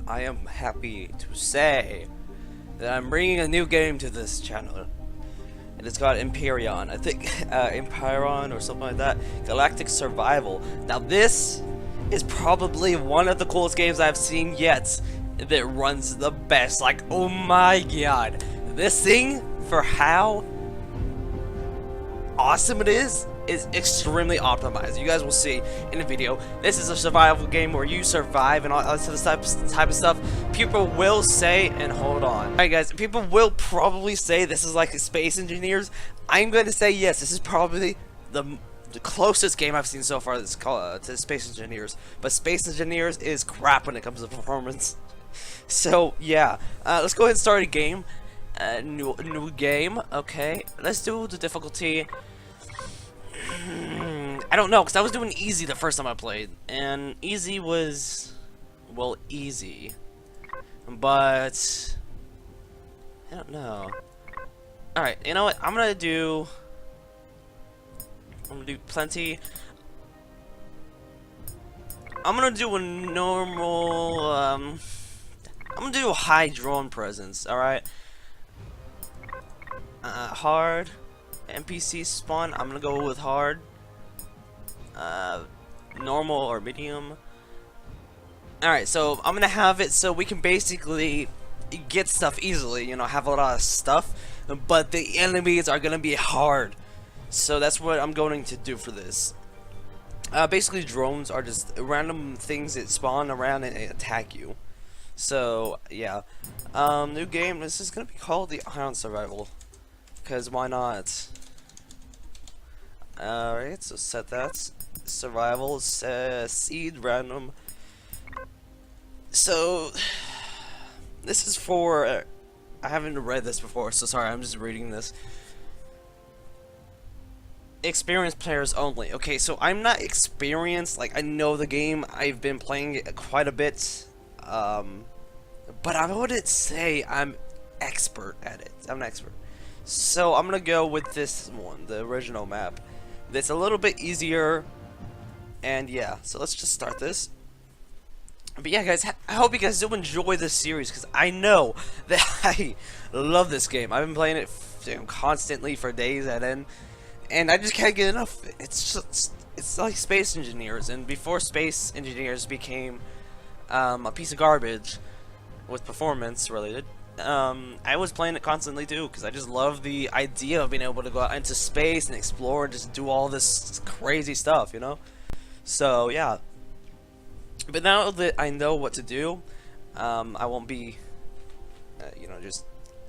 I am happy to say that I'm bringing a new game to this channel. And it's called Empyrion. I think Empyrion or something like that. Galactic Survival. Now this is probably one of the coolest games I've seen yet that runs the best. Like, oh my god. This thing, for how awesome it is extremely optimized. You guys will see in the video. This is a survival game where you survive and all this type of stuff. People will say, and hold on. Alright guys, people will probably say this is like Space Engineers. I'm going to say yes, this is probably the closest game I've seen so far that's called to Space Engineers. But Space Engineers is crap when it comes to performance. So yeah, let's go ahead and start a game. New game. Okay, let's do the difficulty. I don't know, because I was doing easy the first time I played, and easy was, well, easy, but I don't know. Alright, you know what, I'm gonna do plenty. I'm gonna do a normal, I'm gonna do a high drone presence, alright? Hard. NPC spawn, I'm gonna go with hard. Normal or medium. Alright, so I'm gonna have it so we can basically get stuff easily, you know, have a lot of stuff, but the enemies are gonna be hard. So that's what I'm going to do for this. Basically drones are just random things that spawn around and attack you. So yeah. New game, this is gonna be called the Ion Survival. Because why not? Alright, so set that. Survival, seed, random. So, this is for, I haven't read this before, so sorry, I'm just reading this. Experienced players only. Okay, so I'm not experienced, like, I know the game, I've been playing it quite a bit, but I wouldn't say I'm expert at it. I'm an expert. So, I'm gonna go with this one, the original map. It's a little bit easier, and yeah, so let's just start this. But yeah guys, I hope you guys do enjoy this series, because I know that I love this game. I've been playing it constantly for days at end, and I just can't get enough. It's like Space Engineers, and before Space Engineers became a piece of garbage with performance related, I was playing it constantly too, because I just love the idea of being able to go out into space and explore and just do all this crazy stuff, you know? So, yeah. But now that I know what to do, I won't be, you know, just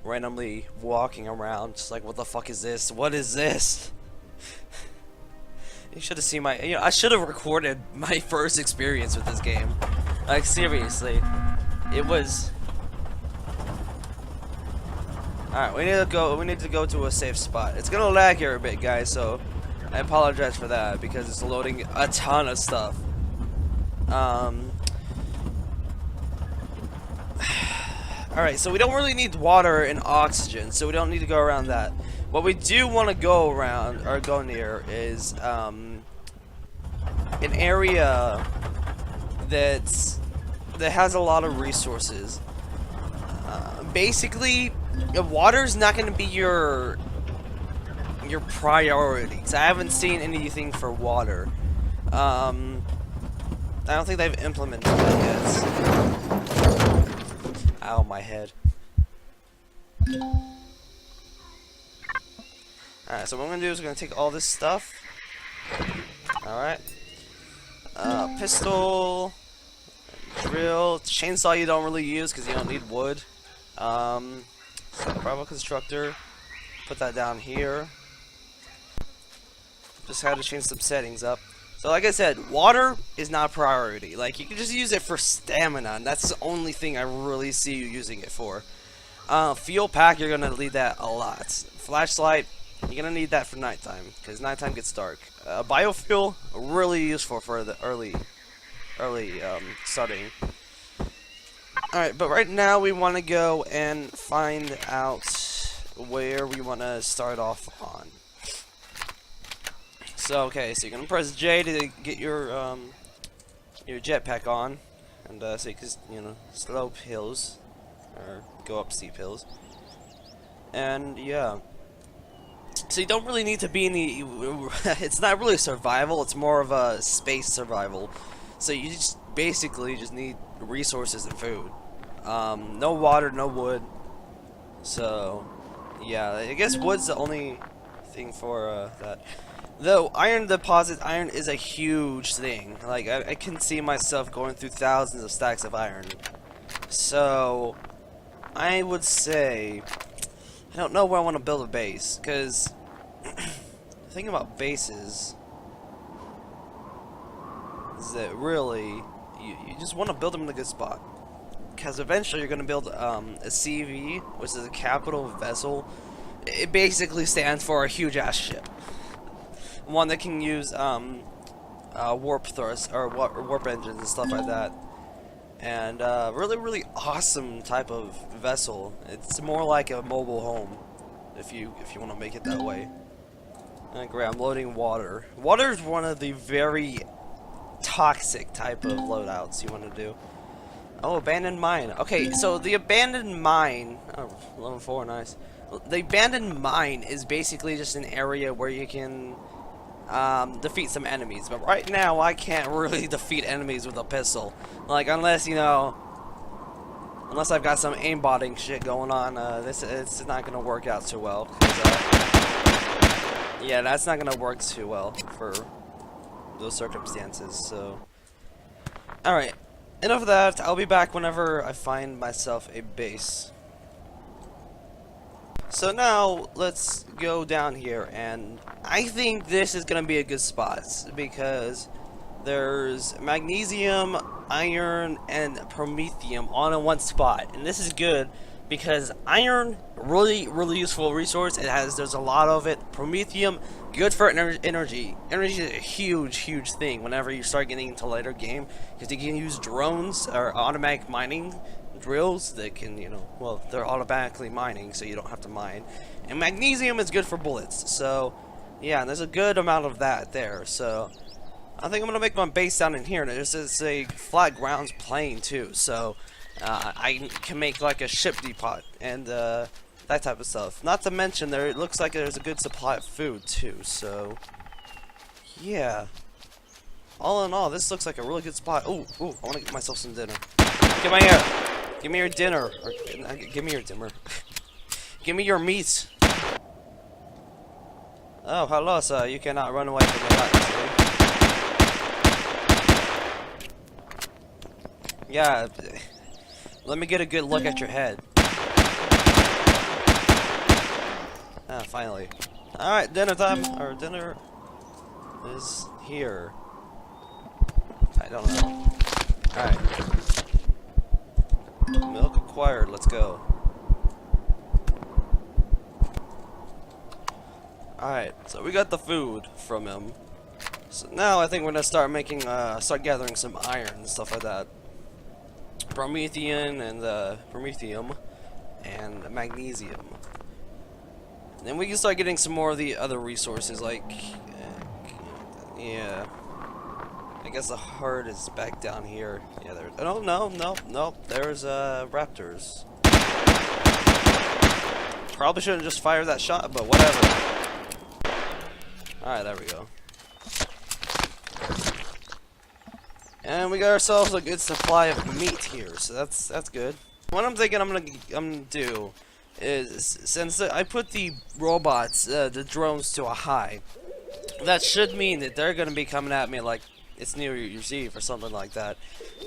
randomly walking around, just like, what the fuck is this? What is this? You should have seen my, you know, I should have recorded my first experience with this game. Like, seriously. It was... Alright, we need to go to a safe spot. It's gonna lag here a bit, guys, so I apologize for that because it's loading a ton of stuff. Alright, so we don't really need water and oxygen, so we don't need to go around that. What we do want to go around, or go near, is an area that has a lot of resources. Basically, water's not going to be your priority. So I haven't seen anything for water. I don't think they've implemented that yet. Ow, my head. Alright, so what I'm going to do is we're going to take all this stuff. Alright. Pistol. Drill. Chainsaw you don't really use because you don't need wood. Survival constructor. Put that down here. Just had to change some settings up. So like I said, water is not a priority. Like, you can just use it for stamina, and that's the only thing I really see you using it for. Fuel pack, you're gonna need that a lot. Flashlight, you're gonna need that for nighttime, because nighttime gets dark. Biofuel, really useful for the early starting. Alright, but right now we want to go and find out where we want to start off on. So, okay, so you're going to press J to get your jetpack on. and so you can, slope hills, or go up steep hills, and yeah. So you don't really need to be in the. It's not really survival. It's more of a space survival. So you just basically just need resources and food. No water, no wood. So yeah, I guess wood's the only thing for that. Though iron deposit, iron is a huge thing. Like I can see myself going through thousands of stacks of iron. So I would say I don't know where I want to build a base, because the thing about bases is that really you just want to build them in a good spot, because eventually you're going to build a CV, which is a capital vessel. It basically stands for a huge ass ship, one that can use warp thrust or warp engines and stuff like that. And really awesome type of vessel. It's more like a mobile home, if you want to make it that way. And great, I'm loading water. Water is one of the very toxic type of loadouts you want to do. Oh, abandoned mine. Okay, so the abandoned mine. Oh, level 4, nice. The abandoned mine is basically just an area where you can defeat some enemies, but right now I can't really defeat enemies with a pistol. Like, unless I've got some aimbotting shit going on, it's not gonna work out too well. 'Cause, yeah, that's not gonna work too well for those circumstances. So, all right, enough of that. I'll be back whenever I find myself a base. So now let's go down here, and I think this is gonna be a good spot because there's magnesium, iron, and promethium all in one spot, and this is good because iron, really useful resource. There's a lot of it. Promethium, good for energy. Energy is a huge thing whenever you start getting into later game, because you can use drones or automatic mining drills that can, well, they're automatically mining, so you don't have to mine. And magnesium is good for bullets. So yeah, and there's a good amount of that there. So I think I'm gonna make my base down in here, and there's a flat grounds plain too, so I can make like a ship depot and that type of stuff. Not to mention it looks like there's a good supply of food too. So yeah, all in all, this looks like a really good spot. Ooh, I want to get myself some dinner. Come here. Give me your dinner. Or, give me your dinner. Give me your meat. Oh, hello, sir. You cannot run away from me that easily. Yeah. Let me get a good look at your head. Ah, finally. Alright, dinner time. Our dinner is here. I don't know. Alright. Milk acquired, let's go. Alright, so we got the food from him. So now I think we're gonna start making, start gathering some iron and stuff like that. Promethium and magnesium. Then we can start getting some more of the other resources, like, yeah. I guess the heart is back down here. Yeah, there. Oh, no. There's raptors. Probably shouldn't just fire that shot, but whatever. Alright, there we go. And we got ourselves a good supply of meat here, so that's good. What I'm thinking I'm gonna do is, since I put the robots, the drones to a high, that should mean that they're gonna be coming at me like it's New Year's Eve or something like that.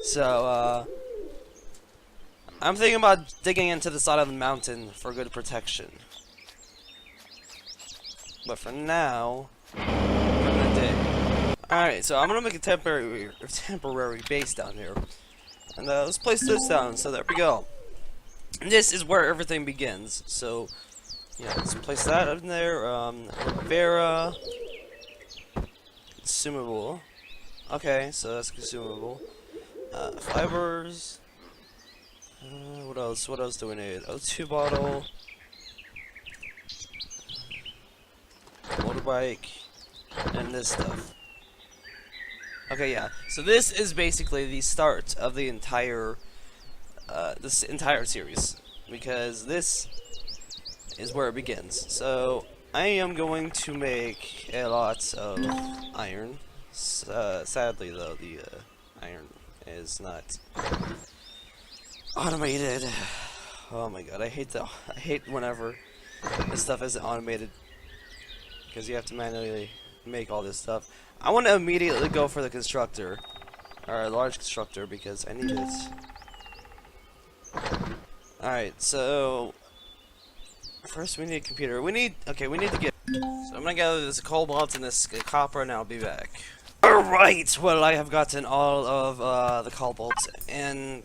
So, I'm thinking about digging into the side of the mountain for good protection. But for now, we're gonna dig. Alright, so I'm gonna make a temporary base down here. And let's place this down, so there we go. And this is where everything begins. So, yeah, let's place that in there. Vera, consumable. Okay, so that's consumable. Fibers. What else? What else do we need? O2 bottle. Motorbike. And this stuff. Okay, yeah. So this is basically the start of the entire this entire series, because this is where it begins. So I am going to make a lot of iron. Sadly, though, the iron is not automated. Oh my god, I hate whenever this stuff isn't automated, because you have to manually make all this stuff. I want to immediately go for the constructor, or a large constructor, because I need it. Alright, so first we need a computer. We need to get. So I'm gonna gather this cobalt and this copper, and I'll be back. Alright, well, I have gotten all of the cobalt and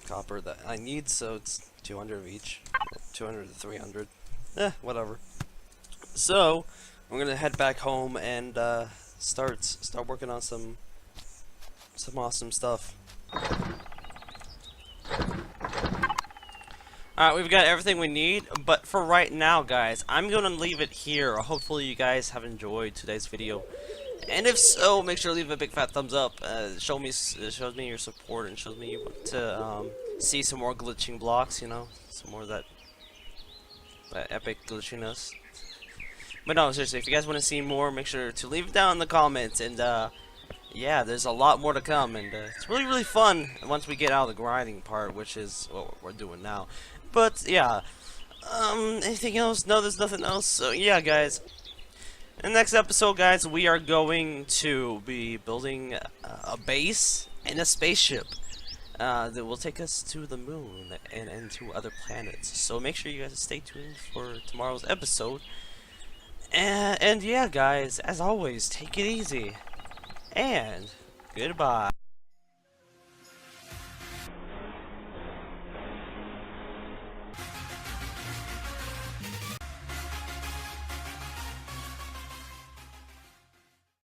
copper that I need, so it's 200 of each. 200 to 300. Whatever. So, I'm gonna head back home and start working on some awesome stuff. Alright, we've got everything we need, but for right now, guys, I'm gonna leave it here. Hopefully you guys have enjoyed today's video. And if so, make sure to leave a big fat thumbs up. It shows me your support, and shows me you want to see some more glitching blocks, you know, some more of that epic glitchiness. But no, seriously, if you guys want to see more, make sure to leave it down in the comments. And yeah, there's a lot more to come, and it's really fun once we get out of the grinding part, which is what we're doing now. But yeah, anything else? No, there's nothing else. So yeah, guys. In the next episode, guys, we are going to be building a base and a spaceship that will take us to the moon and to other planets. So make sure you guys stay tuned for tomorrow's episode. And yeah, guys, as always, take it easy. And goodbye.